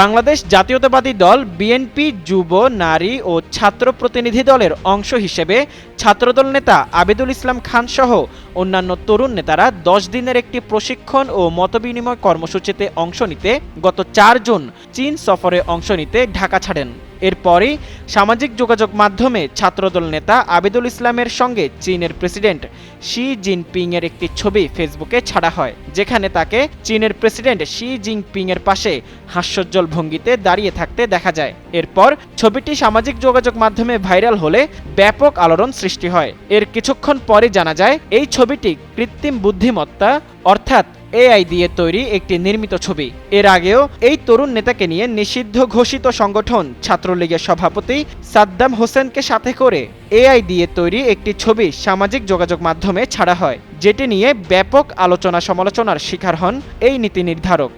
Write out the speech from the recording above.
বাংলাদেশ জাতীয়তাবাদী দল বিএনপি যুব, নারী ও ছাত্র প্রতিনিধি দলের অংশ হিসেবে ছাত্রদল নেতা আবেদুল ইসলাম খান সহ অন্যান্য তরুণ নেতারা 10 দিনের একটি প্রশিক্ষণ ও মতবিনিময় কর্মসূচিতে অংশ নিতে গত 4 জুন চীন সফরে অংশ নিতে ঢাকা ছাড়েন। এরপরই সামাজিক যোগাযোগ মাধ্যমে ছাত্রদল নেতা আবেদুল ইসলামের সঙ্গে চীনের প্রেসিডেন্ট শি জিনপিংয়ের একটি ছবি ফেসবুকে ছাড়া হয়, যেখানে তাকে চীনের প্রেসিডেন্ট শি জিনপিংয়ের পাশে হাস্যোজ্জ্বল ভঙ্গিতে দাঁড়িয়ে থাকতে দেখা যায়। এরপর ছবিটি সামাজিক যোগাযোগ মাধ্যমে ভাইরাল হলে ব্যাপক আলোড়ন সৃষ্টি হয়। এর কিছুক্ষণ পরে জানা যায় এই ছবিটি কৃত্রিম বুদ্ধিমত্তা অর্থাৎ এআই দিয়ে তৈরি একটি নির্মিত ছবি। এর আগেও এই তরুণ নেতাকে নিয়ে নিষিদ্ধ ঘোষিত সংগঠন ছাত্রলীগের সভাপতি সাদ্দাম হোসেনকে সাথে করে এআই দিয়ে তৈরি একটি ছবি সামাজিক যোগাযোগ মাধ্যমে ছাড়া হয়, যেটি নিয়ে ব্যাপক আলোচনা সমালোচনার শিকার হন এই নীতি নির্ধারক।